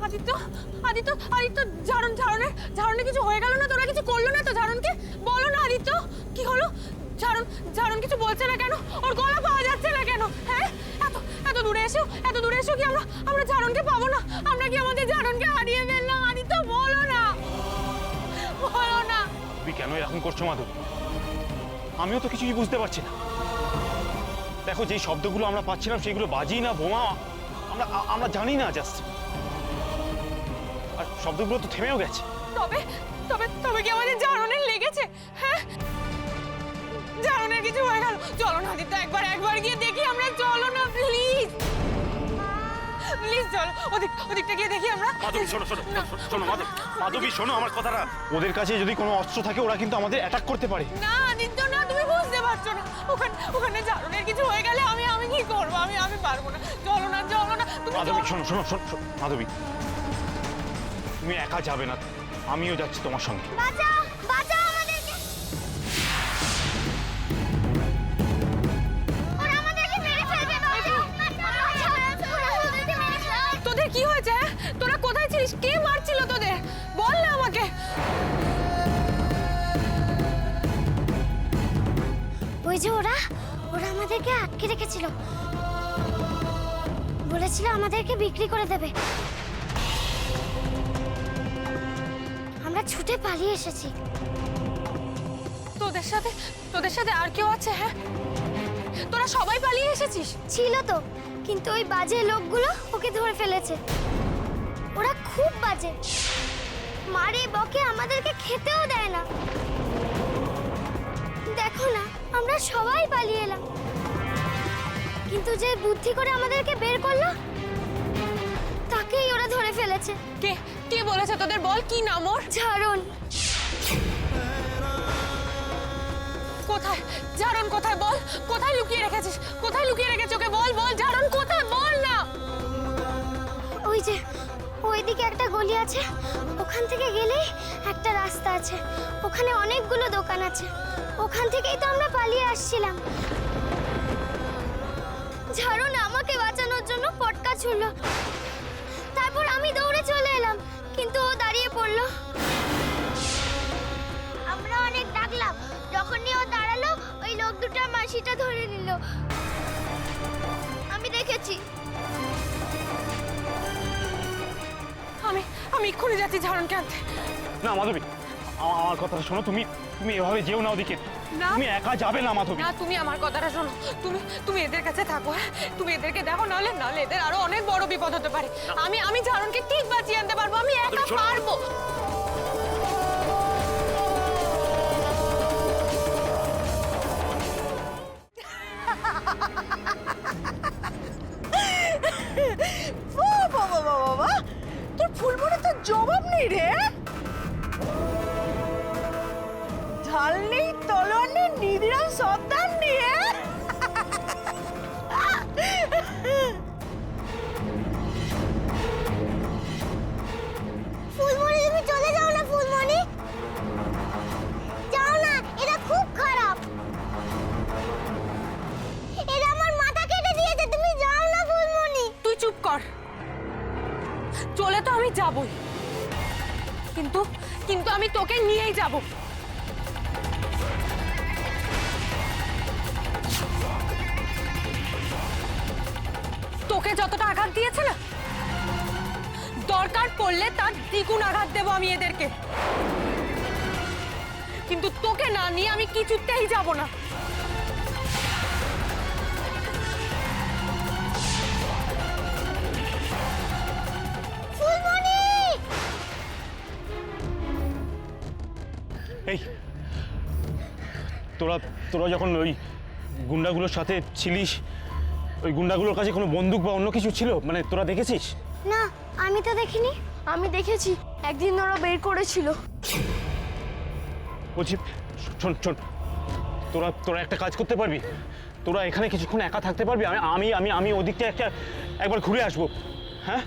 আদিত্য আদিত্য আদিত্য ঝাড়নের কিছু হয়ে গেল না? তোরা কিছু করলো না তো ঝাড়নকে? বলো না আদিত্য, কি হলো? ঝাড়ন কিছু বলছে না কেন? ওর গলা পাওয়া যাচ্ছে না কেন? হ্যাঁ, এত দূরে এসো কি আমরা ঝাড়নকে পাবো না? আমরা কি আমাদের ঝাড়নকে হারিয়ে ফেললাম? আদিত্য বলো না। তুমি কেন এরকম করছো মাধবী? আমিও তো কিছুই বুঝতে পারছি না। দেখো, যেই শব্দগুলো আমরা পাচ্ছিলাম সেগুলো বাজি না বোমা আমরা জানি না, জাস্ট আর শব্দগুলো তো থেমেও গেছে। তবে তবে তবে কি আমাদের ঝাড়নের লেগেছে? হ্যাঁ, ঝাড়নের কিছু হয়ে গেল? চলো না আদিত্য, একবার গিয়ে দেখি আমরা। চলো না প্লিজ চলো, ওদিকটা গিয়ে দেখি আমরা। মাধবী শোনো মাধবী শোনো আমার কথাটা। ওদের কাছে যদি কোনো অস্ত্র থাকে ওরা কিন্তু আমাদের অ্যাটাক করতে পারে। না আদিত্য না, তুমি বুঝতে পারছো না। ওখানে ঝাড়নের কিছু হয়ে গেলে আমি কি করবো? আমি পারবো না। চলো না তুমি। মাধবী শোনো মাধবী, তুমি একা যাবে না, আমিও যাচ্ছি তোমার সঙ্গে। বাঁচাও আমাদেরকে, ওরা আমাদেরকে মেরে ফেলবে। তোদের কি হয়েছে? তোরা কোথায় ছিলিস? কে মারছিল তোদের? বল না আমাকে। ওই যে ওরা আমাদেরকে আটকে রেখেছিল, বলেছিল আমাদেরকে বিক্রি করে দেবে। আমরা ছুটে পালিয়ে এসেছি। তোদের সাথে আর কেউ আছে? হ্যাঁ, তোরা সবাই পালিয়ে এসেছিস? ছিল তো, কিন্তু ওই বাজে লোকগুলো ওকে ধরে ফেলেছে। ওরা খুব বাজে, মারে বকে, আমাদেরকে খেতেও দেয় না। দেখো না, আমরা সবাই পালিয়ে এলাম, কিন্তু যে বুদ্ধি করে আমাদেরকে বের করলো তাকেই ওরা ধরে ফেলেছে। কে বলেছে তোদের? বল, কি নাম ওর? ঝাড়ন। কোথায় ঝাড়ন? কোথায় বল? কোথায় লুকিয়ে রেখেছিস? কোথায় লুকিয়ে রেখেছিস ওকে? বল ঝাড়ন কোথায়? বল না। ওই যে ওইদিকে একটা গলি আছে, ওখান থেকে গেলেই একটা রাস্তা আছে, ওখানে অনেকগুলো দোকান আছে। ওখান থেকেই তো আমরা পালিয়ে আসছিলাম। ঝাড়ন আমাকে বাঁচানোর জন্য পটকা ছুড়লো, তারপর আমি দৌড়ে চলে এলাম, কিন্তু ও দাঁড়িয়ে পড়লো। আমরা অনেক ডাকলাম, যখনই ও দাঁড়ালো ওই লোক দুটো মাসিটা ধরে নিল। আমি দেখেছি। আমি এক্ষুনি যাচ্ছি ঝাড়নকে আনতে। না মাধবী, আমার কথাটা শোনো। তুমি এভাবে যেও না ওদিকে। না, তুমি একা যাবে না মাধবী। না, তুমি আমার কথাটা শোনো। তুমি এদের কাছে থাকো। হ্যাঁ, তুমি এদেরকে দেখো, নাহলে এদের আরো অনেক বড় বিপদ হতে পারে। আমি ঝাড়নকে ঠিক বাঁচিয়ে আনতে পারবো। আমি একা পারবো। বাবা, তোর ফুলমনে তো জবাব নেই রে। ঢাল নেই, তলোয়ার নেই, নিধিরাম সন্তান নিয়ে। ফুলমণি, তুমি চলে যাও না। ফুলমণি, যাও না, এটা খুব খারাপ। এটা আমার মাথা কেটে দিয়েছে। তুমি যাও না ফুলমণি। তুই চুপ কর। চলে তো আমি যাবই, কিন্তু আমি তোকে নিয়েই যাব। তোকে যতটা আঘাত দিয়েছে না, দরকার পড়লে তার দ্বিগুণ আঘাত দেবো আমি এদেরকে। কিন্তু তোকে না নিয়ে আমি কিছুতেই যাব না। ফুলমণি, এই তোরা যখন ওই গুন্ডাগুলোর সাথে ছিলিস, ওই গুন্ডাগুলোর কাছে কোনো বন্দুক বা অন্য কিছু ছিল? মানে তোরা দেখেছিস? না, আমি তো দেখিনি। আমি দেখেছি, একদিন ওরা বের করেছিল। বলছি শোন, তোরা একটা কাজ করতে পারবি? তোরা এখানে কিছুক্ষণ একা থাকতে পারবি? আমি ওদিকটা একবার ঘুরে আসবো। হ্যাঁ,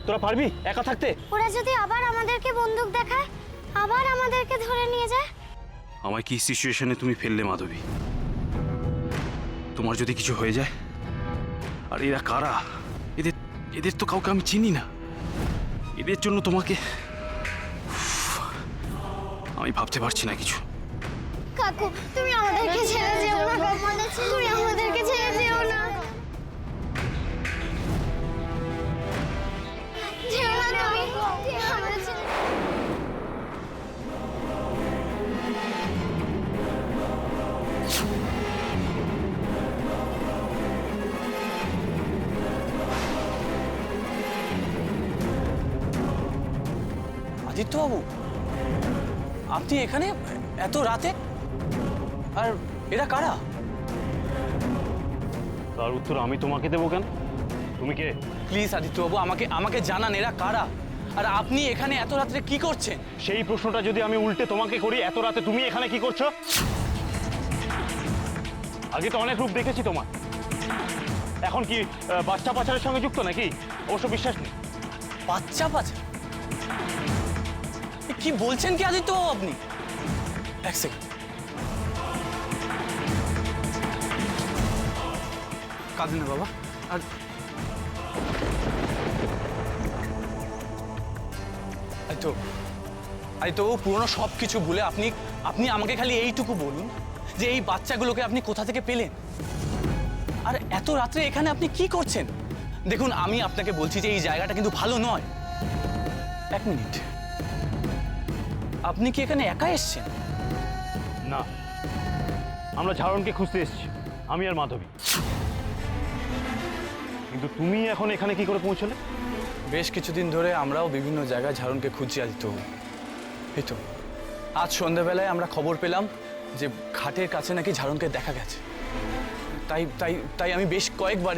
তোরা পারবি একা থাকতে? ওরা যদি আবার আমাদেরকে বন্দুক দেখায়, আবার আমাদেরকে ধরে নিয়ে যায়? আমায় কি সিচুয়েশনে তুমি ফেললে মাধবী? তোমার যদি কিছু হয়ে যায়, আর এরা কারা? এদের তো কাউকে আমি চিনি না। এদের জন্য তোমাকে আমি ভাবতে পারছি না কিছু। কাকু তুমি আমাদেরকে ছেড়ে যেও না, তুমি আমাদেরকে ছেড়ে যেও না, যেও না তুমি আমাদের ছেড়ে। আদিত্যবাবু, আপনি এখানে এত রাতে? আর এরা কারা? তার উত্তর আমি তোমাকে দেবো কেন? তুমি কে? প্লিজ আদিত্যবাবু, আমাকে জানান এরা কারা, আর আপনি এখানে এত রাত্রে কি করছেন? সেই প্রশ্নটা যদি আমি উল্টে তোমাকে করি, এত রাতে তুমি এখানে কি করছো? আগে তো অনেক রূপ দেখেছি তোমার। এখন কি বাচ্চা পাচারের সঙ্গে যুক্ত নাকি? অবশ্য বিশ্বাস নেই। বাচ্চা পাচার? কি বলছেন কি আদিত্যবাবু আপনি? এক সেকেন্ড। কাঁদেন না বাবা। আর আদিত্যবাবু, পুরনো সব কিছু ভুলে আপনি আমাকে খালি এইটুকু বলুন যে এই বাচ্চাগুলোকে আপনি কোথা থেকে পেলেন, আর এত রাত্রে এখানে আপনি কি করছেন? দেখুন, আমি আপনাকে বলছি যে এই জায়গাটা কিন্তু ভালো নয়। এক মিনিট, আপনি কি এখানে একা এসেছেন? না, আমরা ঝাড়নকে খুঁজতে এসেছি, আমি আর মাধবী। কিন্তু তুমি এখন এখানে কি করে পৌঁছলে? বেশ কিছুদিন ধরে আমরাও বিভিন্ন জায়গায় ঝাড়নকে খুঁজছি আদিত্যবাবু। এই তো আজ সন্ধ্যাবেলায় আমরা খবর পেলাম যে ঘাটের কাছে নাকি ঝাড়নকে দেখা গেছে। তাই তাই তাই আমি বেশ কয়েকবার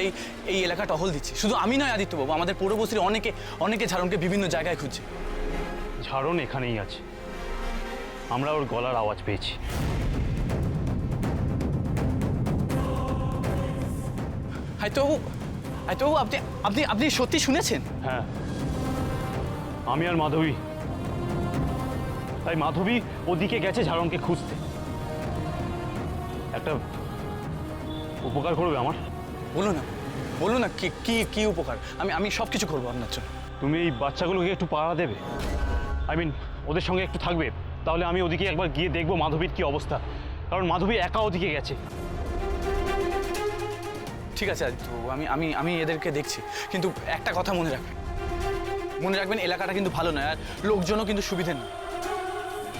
এই এলাকা টহল দিচ্ছি। শুধু আমি নয় আদিত্যবাবু, আমাদের পূর্ববর্তীর অনেকে ঝাড়নকে বিভিন্ন জায়গায় খুঁজছে। ঝাড়ন এখানেই আছে, আমরা ওর গলার আওয়াজ পেয়েছি। আদিত্যবাবু, আপনি সত্যি শুনেছেন? হ্যাঁ, আমি আর মাধবী। তাই মাধবী ওদিকে গেছে ঝাড়নকে খুঁজতে। একটা উপকার করবে আমার? বলুন না কি উপকার? আমি সব কিছু করবো আপনার জন্য। তুমি এই বাচ্চাগুলোকে একটু পাহারা দেবে, ওদের সঙ্গে একটু থাকবে। তাহলে আমি ওদিকে একবার গিয়ে দেখবো মাধবীর কি অবস্থা, কারণ মাধবী একা ওদিকে গেছে। ঠিক আছে আদিত্যবাবু, আমি এদেরকে দেখছি, কিন্তু একটা কথা মনে রাখবেন এলাকাটা কিন্তু ভালো নয়, আর লোকজনও কিন্তু সুবিধে না।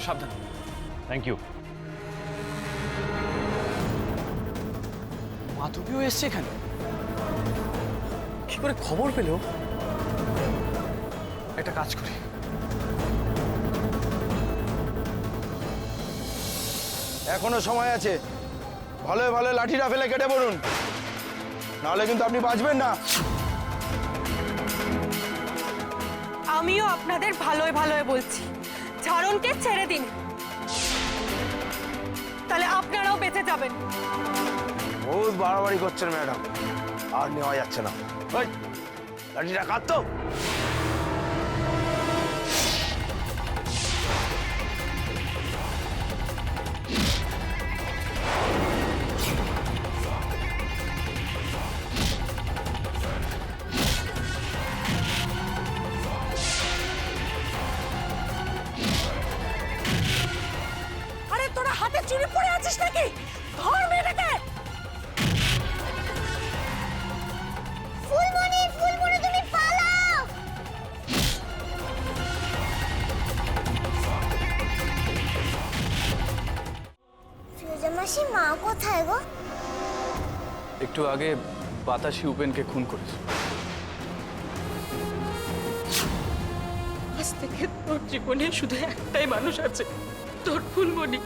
সাবধান। Thank you. মাধবীও এসছে এখানে, কি করে খবর পেলো? একটা কাজ করি, এখনো সময় আছে, ভালো ভালো লাঠিটা ফেলে কেটে পড়ুন, নাহলে কিন্তু আপনি বাঁচবেন না। আমিও আপনাদের ভালোয় ভালোয় বলছি, ঝাড়নকে ছেড়ে দিন, তাহলে আপনারাও বেঁচে যাবেন। বহুত বাড়াবাড়ি করছেন ম্যাডাম, আর নেওয়া যাচ্ছে না। ওই লাঠিটা কাটতো। আরে তোরা হাতে চুরি পড়ে আছিস নাকি? ধর মেয়েটাকে। ফুলমণি তুমি পালাও। ফিরোজা মাসি, মা কোথায় গো? একটু আগে বাতাসি উপেনকে খুন করেছে। আজ থেকে তোর জীবনে শুধু একটাই মানুষ আছে, তোর ফুলমণি।